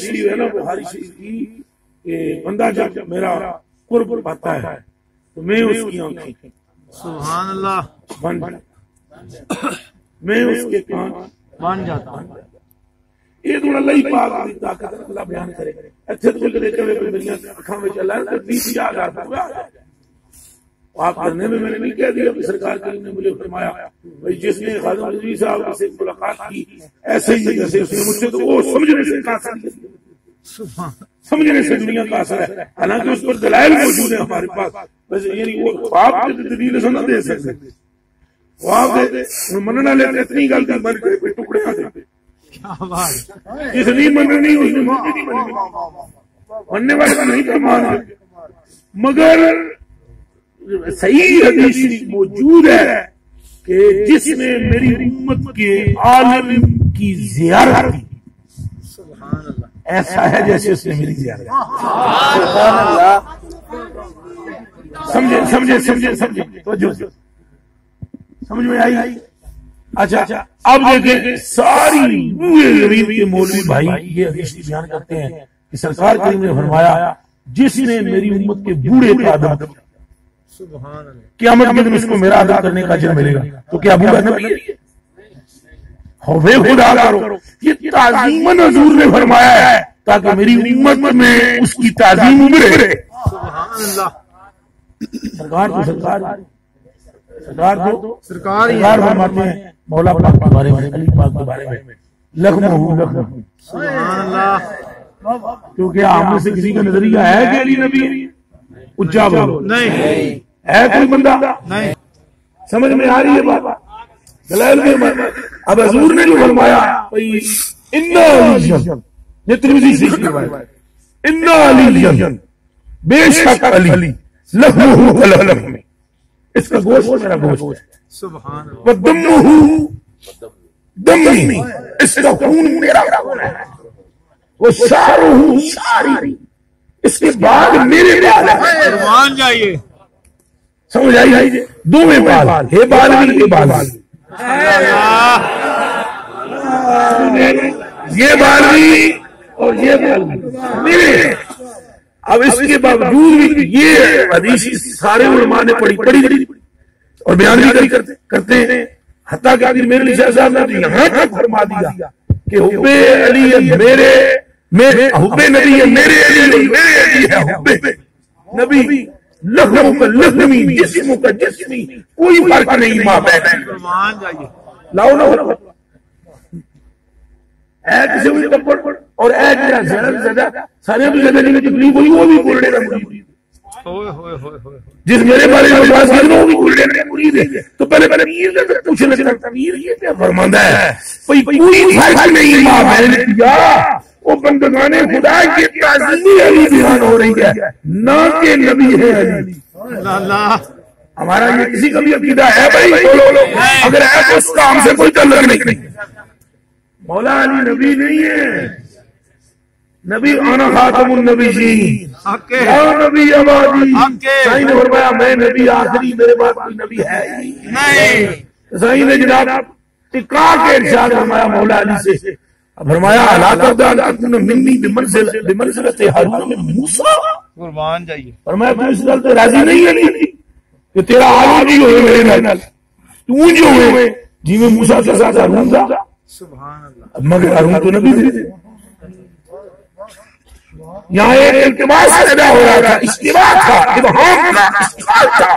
حدیث شریف ہے نا بخاری شریف کی کہ بندہ جب میرا قرب پاتا ہے تو میں اس کی آنکھیں سبحان اللہ بن میں اس کے کان بن جاتا ہوں. یہ تو اللہ ہی پاک دی طاقت اللہ بیان کرے. اچھے تو کرے کہ میری آنکھوں میں چلا ہے 20,000 پورا آپ کرنے میں نے نہیں کہہ دیا کہ سرکار کریم نے مجھے فرمایا بھائی جس نے خادم رضوی صاحب سے ملاقات کی ایسے ہی جیسے اس نے مجھ سے تو وہ سمجھنے سے قاصر سمجھنے سے دنیا کا اثر ہے حالانکہ اس پر دلائل موجود ہیں ہمارے پاس ویسے یعنی وہ خواب کے دلیل سے نہ دے سکتے خواب دے مننا لیتے اتنی گل کی بن کے ٹکڑے آ دیتے جس نہیں مننی اس نے مننے والے کا نہیں فرمان مگر صحیح حدیث موجود ہے کہ جس نے میری امت کے عالم کی زیارت کی ایسا ہے جیسے اس نے میری زیارت سمجھے سمجھ میں آئی. اچھا اب دیکھیں ساری غریب کے مولوی بھائی یہ حدیث بیان کرتے ہیں کہ سرکار کریم نے فرمایا جس نے میری امت کے بوڑھے کا ادب قیامت کے دن اس کو میرا ادب کرنے کا اجر ملے گا. تو کیا بوڑھا نبی ہے ہوے خدا کرو یہ تعظیماً حضور نے فرمایا ہے تاکہ میری امت میں اس کی تعظیم ابھرے. سرکار فرماتے ہیں مولا پاک کے بارے میں علی پاک کے بارے میں لخمہ سبحان اللہ. کیونکہ آپ میں سے کسی کا نظریہ ہے کہ علی نبی اچھا بولو نہیں ہے کوئی بندہ نہیں سمجھ میں آ رہی ہے بات دلائل میں اب حضور نے جو فرمایا انا علی یہ ترمذی سے روایت ہے انا علی بے شک علی لخمہ کلحم اس کا گوشت میرا گوشت ہے سبحان اللہ ودمہ دمی اس کا خون میرا خون ہے وہ شعرہ شعری اس کے بعد میرے بال ہے مان جائیے سمجھ آئی دو میں بال ہے بال بھی یہ بال یہ بال بھی اور یہ بال بھی میرے. اب اس کے باوجود بھی یہ حدیث سارے علماء نے پڑھی اور بیان بھی کرتے ہیں حتیٰ کہ اگر میرے شاہ صاحب نے یہاں تک فرما دیا کہ حب علی میرے حب نبی ہے میرے علی میرے علی ہے حب نبی لخم کا لخمی جسم کا جسمی کوئی فرق نہیں ماں بہن لاؤ نہ اے کسی بھی کپڑ اور اے جہاں زیادہ سارے بھی زیادہ نہیں تکلیف ہوئی وہ بھی بولنے کا مرید جس میرے بارے میں بات کرنا وہ بھی بولنے کا مرید ہے. تو پہلے پیر نے پوچھنے لگتا پیر یہ کیا فرماندہ ہے کوئی فرق نہیں ماں بہن کیا وہ بندگان خدا کی تعظیمی علی بیان ہو رہی ہے نہ کہ نبی ہے علی. ہمارا یہ کسی کا بھی عقیدہ ہے بھائی بولو اگر ہے تو اس کام سے کوئی تعلق نہیں. مولا علی نبی نہیں ہے نبی انا خاتم النبیین یا نبی آبادی سائن نے فرمایا میں نبی آخری میرے بعد کوئی نبی ہے نہیں. سائن نے جناب ٹکا کے ارشاد فرمایا مولا علی سے فرمایا لا ترضى ان تكون مني بمنزلة هارون من موسى قربان جائیے فرمایا تو اس گل تے راضی نہیں ہے کہ تیرا ہارون بھی ہوئے میرے نال تو جو ہوئے جی میں موسیٰ کے ساتھ ہارون تھا سبحان اللہ مگر ہارون تو نبی تھے. یہاں ایک التباس پیدا ہو رہا تھا اشتباہ تھا ابہام تھا اشتباہ تھا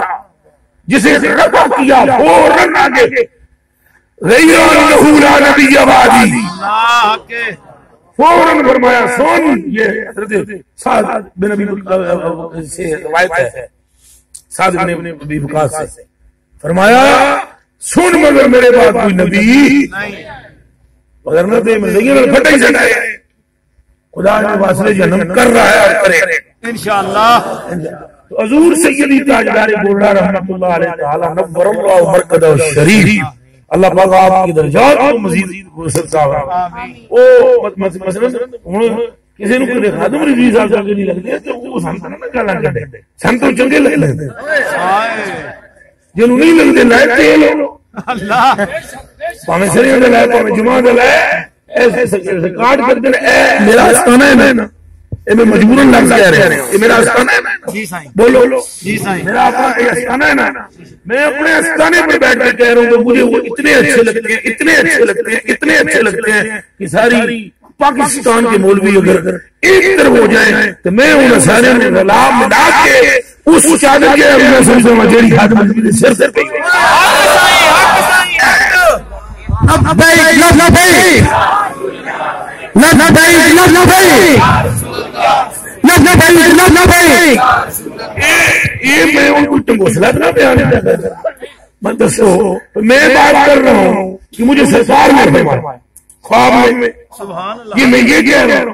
جسے رفع کیا فوراً آگے غیر انہ لا نبی بعدی فوراً فرمایا سن یہ حضرت سعد بن ابی سے روایت ہے سعد بن ابی وقاص سے فرمایا سن مگر میرے بعد کوئی نبی مگر نہ دے میں زیادہ پھٹے ہی جائے خدا نے واسطے جنم کر رہا ہے اور کرے انشاءاللہ. تو حضور سیدی تاجدار گولڑا رحمۃ اللہ علیہ تعالی نور اللہ مرقدہ الشریف اللہ پاک آپ کی درجات کو مزید وسعت عطا فرمائے. او مثلا کسی نے کوئی خادم رضوی صاحب چنگے نہیں لگتے تو وہ سنت نہ گالاں کڈے سن تو چنگے لگتے جنوں نہیں لگتے لائے تیل اللہ پاویں سریاں دے لائے پاویں جمعہ دے لائے ایسے کاٹ کر کے میرا آستانہ ہے نا، میں مجبوراً لفظ کہہ رہے ہیں، یہ میرا آستانہ ہے نا، جی سائیں، بولو جی سائیں، میرا اپنا آستانہ ہے نا، میں اپنے آستانے پر بیٹھ کر کہہ رہا ہوں کہ مجھے وہ اتنے اچھے لگتے ہیں، اتنے اچھے لگتے ہیں، اتنے اچھے لگتے ہیں کہ ساری پاکستان کے مولوی اگر ایک طرف ہو جائیں تو میں ان سارے میں غلام ملا کے اس چادر کے اندر سمجھوں گا جیڑی خاتم کے سر سر پہ میں ان کو ٹنگوسلا نہ بیان کرتا، میں دسو میں بات کر رہا ہوں کہ مجھے سرکار میں خواب میں سبحان اللہ، یہ میں یہ کہہ رہا ہوں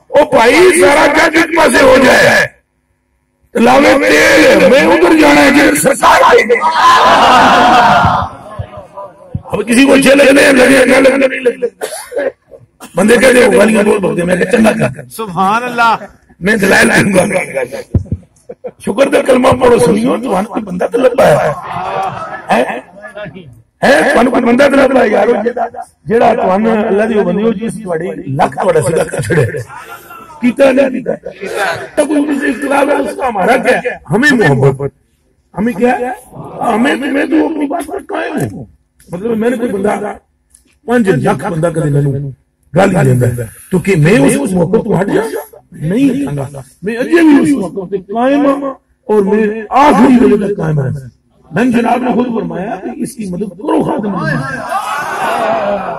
او بھائی سارا کیا کس پاسے ہو جائے لاوے تیل میں ادھر جانا ہے جی سرکار اب کسی کو اچھے لگنے لگے نہ لگنے نہیں لگے بندے کہتے ہیں گالیاں بول بولتے میں کہ چنگا کر سبحان اللہ، میں دلائل دوں گا شکر دے کلمہ پڑھو سنیو تو ہن کوئی بندہ تو لگا ہے تھانوں کوئی بندہ تو لگا یار جیڑا تھانوں اللہ دی بندیو جس تواڈی لکھ تواڈا سیدھا کر چھڑے کیتا نہیں کیتا تو کوئی سے اختلاف ہے اس کا ہمارا کیا ہے؟ ہمیں محبت ہمیں کیا ہے؟ ہمیں میں تو اپنی بات پر قائم ہوں، مطلب میں نے کوئی بندہ 5 لاکھ بندہ کدے مینوں گالی دیندا ہے تو کہ میں اس موقع تو ہٹ جاؤں نہیں ہٹاں گا، میں اجے بھی اس موقع پہ قائم ہوں اور میں آخری ویلے تک قائم رہوں۔ میں جناب نے خود فرمایا کہ اس کی مدد کرو خاتم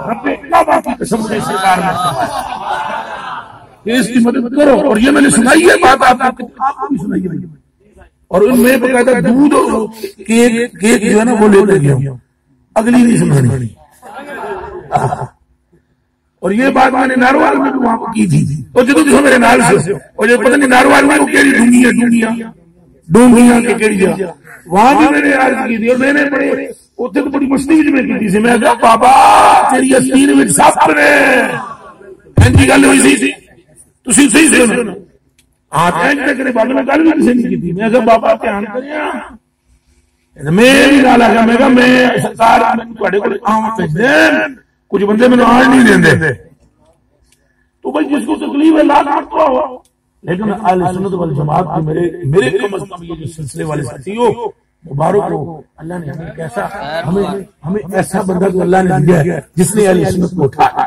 رب کعبہ کی قسم سے سرکار نے کہ اس کی مدد کرو، اور یہ میں نے سنائی ہے بات آپ کو بھی سنائی ہے، اور ان میں باقاعدہ دودھ اور کیک جو ہے نا وہ لے کر گیا ہوں، اگلی نہیں سنانی، اور یہ بات میں نے ناروال میں بھی وہاں کو کی تھی، اور جدو تم میرے نال سے اور جو پتہ نہیں ناروال میں وہ کیڑی ڈونگیاں کے کیڑی جگہ وہاں بھی میں نے عرض کی تھی، اور میں نے بڑے اتنے تو بڑی مستی میں کی تھی، میں کہا بابا تیری یقین میں سب نے اینجی گل ہوئی سی تسی صحیح سنو ہاں اینج تک نے بابا نے گل بھی کسی نہیں کی تھی، میں کہا بابا دھیان کریا میں بھی نال آ گیا، میں کہا میں سرکار تواڈے کول آواں تے کچھ بندے میں آن نہیں دیندے تو بھائی جس کو تکلیف ہے لا کرتا ہو، لیکن اہل سنت والجماعت کے میرے کم از کم یہ جو سلسلے والے ساتھی ہو مبارک ہو، اللہ نے ہمیں کیسا ہمیں ایسا بندہ تو اللہ نے دیا ہے جس نے اہل سنت کو اٹھایا،